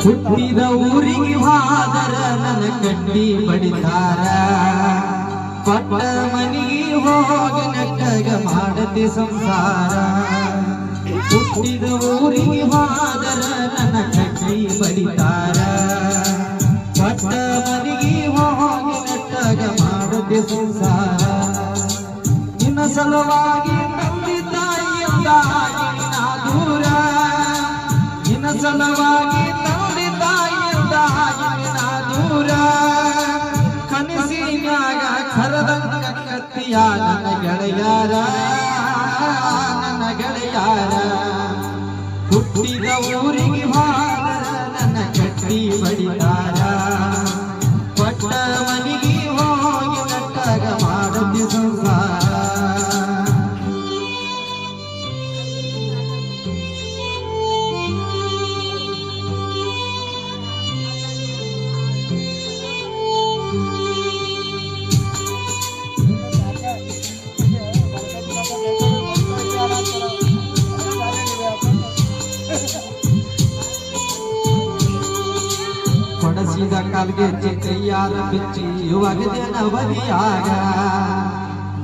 ಹುಟ್ಟಿದ ಊರಿಗೆ ಹಾದರ ನನ್ನ ಕಟ್ಟಿ ಬಡಿತಾರ ಪಟ್ಟ ಮನಿಗೆ ಹೋಗಿ ನೆಟ್ಟಗ ಮಾಡತಿ ಸಂಸಾರ ಹುಟ್ಟಿದ ಊರಿಗೆ ಹಾದರ ನನ್ನ ಕಟ್ಟಿ ಬಡಿತಾರ ಪಟ್ಟ ಮನಿಗೆ ಹೋಗಿ ನೆಟ್ಟಗ ಮಾಡತಿ ಸಂಸಾರ ನಿನ್ನ ಸಲುವಾಗಿ ತಂದೆ ತಾಯಿಯಿಂದಾಗಿ ನಾ ದೂರ ನಿನ್ನ ಸಲುವಾಗಿ ತಂದೆ ತಾಯಿಯಿಂದಾಗಿ ನಾ ದೂರ ಕನಸಿನ್ಯಾಗ ಕರದಂಗ ಕತ್ತಿಯ ನನ್ನ ಗೆಳೆಯಾರ ಹುಟ್ಟಿದ ಊರಿಗೆ ಹಾದರ ನನ್ನ ಕಟ್ಟಿ ಬಡಿತಾರ ಪಟ್ಟ ಮನಿಗೆ ಹೋಗಿ ನಟ್ಟಾಗ ಮಾಡತಿ ಸಂಸಾರ ಕೊಡಸಿದ ಕಾಲ್ಗೆ ಚಿತ್ರಿಯಾರ ಬಿಚ್ಚಿ ಒಗದೇನ ಬದಿಯಾಗ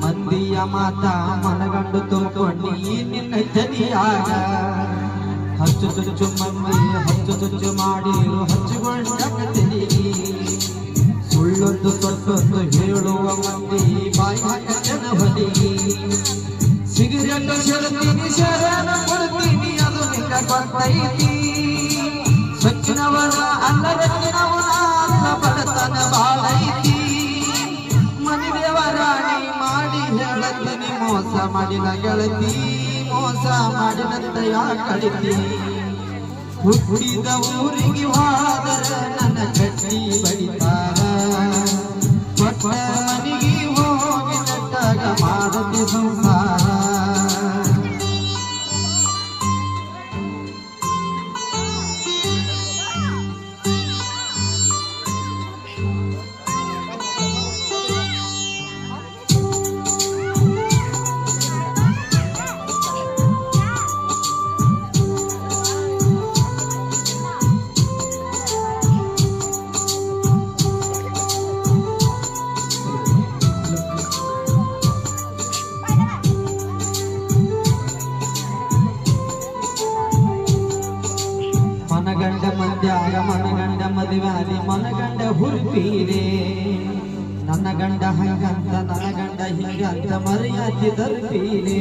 ಮಂದಿಯ ಮಾತ ಮನಗಂಡು ತುಂಬಿಕೊಂಡಿ ನಿನ್ನ ಜನಿಯಾಗ ಹಚ್ಚು ಚುಚ್ಚು ಮಂದಿ ಹಚ್ಚು ಚುಚ್ಚು ಮಾಡಿರು ಹಚ್ಚುಕೊಂಡಿ ಸುಳ್ಳೊಂದು ತೊಟ್ಟೊಂದು ಹೇಳುವ ಮಂದಿ ಬಾಯಿ ಜನ ಬದಿ ಸಿಗರೇಟ್ ಶರತೀನಿ ಶರಣ ಕೊಡ್ತೀನಿ ಅದು ನಿನ್ನ ಗೊತ್ತೈತಿ ಸ್ವಚ್ಛನವನ ಅಲ್ಲವನ ಅಲ್ಲ ಬಡತನ ಬಾಳೈತಿ ಮನಿದೇವರಾಣಿ ಮಾಡಿ ಹೇಳತ್ತೀನಿ ಮೋಸ ಮಾಡಿನ ಗೆಳತಿ ಮೋಸ ಮಾಡಿನಂತ ಯಾಕಳಿತಿ ಹುಟ್ಟಿದ ಊರಿಗೆ ಹೋದರ ನನ್ನ ಕಟ್ಟಿ ಬಡಿತಾರ ಪಟ್ಟ ಮನಿಗೆ ಹೋಗಿ ನಟ್ಟಾಗ ಮಾಡತಿ ಸಂಸಾರ ಮನಗಂಡ ಮಂದ್ಯಾಗ ಮನಗಂಡ ಮದುವೆ ಮನಗಂಡ ಹುರುಪೀರೆ ನನ್ನ ಗಂಡ ಹಂಗಂತ ನನ್ನ ಗಂಡ ಹಿಂಗಂತ ಮರ್ಯಾದೆ ತರ್ಪೀರೆ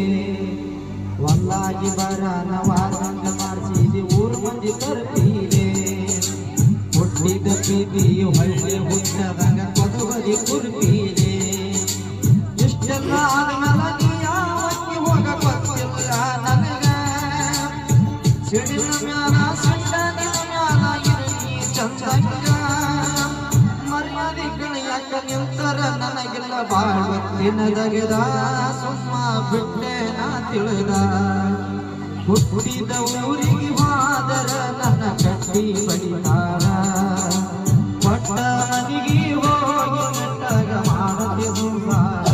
ಒಂದಾಗಿ ಬರನ ವಾರಂಗ ಮಾಡಿಸಿದಿ ಊರು ಮಂದಿ ತರ್ಪೀರೆ ಹುಟ್ಟಿದ ಪ್ರೀತಿ ಹೊಳ್ಳೆ ಹುಟ್ಟದಂಗ ಕೊಡುವದಿ ಕುರ್ಪೀರೆ ಇಷ್ಟೆಲ್ಲ ಆದ್ಮೇಲೆ ನೀ ಯಾವತ್ತಿ ಹೋಗ ಗೊತ್ತಿಲ್ಲ ನನಗ ಸಿಡಿನ ಮ್ಯಾಲ ನಿಂತರ ನನಗೆಲ್ಲ ಬಾಳ್ವತ್ತಿನದಗದ ಸುಮ್ಮ ಬಿಟ್ಟೆ ನಾ ತಿಳಿದ ಹುಟ್ಟಿದ ಊರಿಗೆ ಹೋದರ ನನ್ನ ಕಟ್ಟಿ ಬಡಿತಾರ ಪಟ್ಟ ಮನಿಗೆ ಹೋಗಿ ನಟ್ಟಾಗ ಮಾಡತಿ ಸಂಸಾರ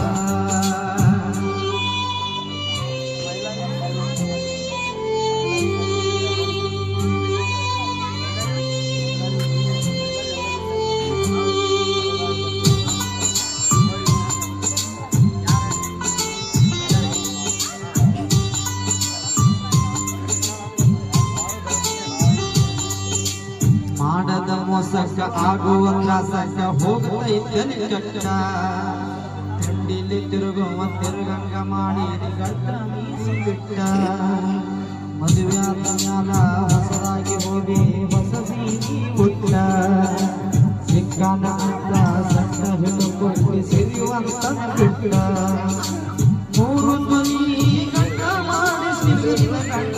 ಮಾಡದ ಮೋಸಕ್ಕ ಆಗುವ ತ್ರಾಸಕ್ಕ ಹೋಗತೈತನಿ ಕಟ್ಟ ಕಂಡಿಲಿ ತಿರುಗುವ ತಿರುಗಂಗ ಮಾಡಿ ಗಟ್ಟ ಮೀಸಿ ಬಿಟ್ಟ ಮದುವೆ ಆದ ಮ್ಯಾಲ ಹೊಸದಾಗಿ ಹೋಗಿ ಹೊಸ ಸೀನಿ ಹುಟ್ಟ ಸಿಕ್ಕಾನ ಅಂತ ಸಣ್ಣ ಹಿಡುಕೊಂಡು ಸಿರಿಯುವಂತ ಬಿಟ್ಟ ಮೂರು ಧ್ವನಿ ಗಂಡ ಮಾಡಿಸಿ ಗಂಡ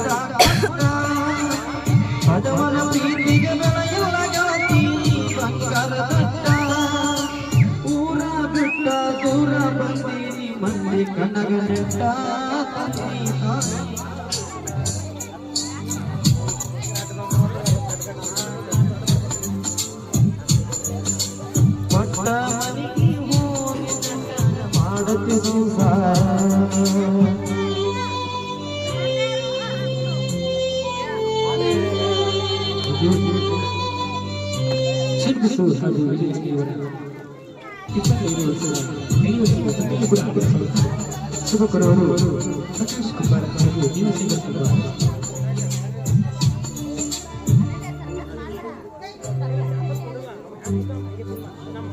ಬಡವನ ಪ್ರೀತಿಗೆ ಬೆಳೆಯುವ ಗೆಳತಿ ಬಂಗಾರ ದಟ್ಟ ಊರ ಬಿಟ್ಟ ದೂರ ಬಂದೀನಿ ಮಂದಿ ಕನಗ ನೆಟ್ಟ ಪಟ್ಟ ಮನಿಗೆ ಹೋಗಿ ಮಾಡತಿ ಸಂಸಾರ ಶ್ರೀಕೃಷ್ಣ ಹಾಗೂ ವಿಜಯಲಕ್ಷ್ಮಿಯವರ 25 ವರ್ಷದ ಕೈವಶವನ್ನು ಕೂಡ ಆಚರಿಸಲಾಗುತ್ತದೆ. ಶುಭ ಕೋರುವವರು ಪ್ರಕಾಶ್ ಕುಂಬಾರ ಹಾಗೂ ಭೀಮಶಂಕರ್ ಕುಂಬಾರ. ನಮ್ಮ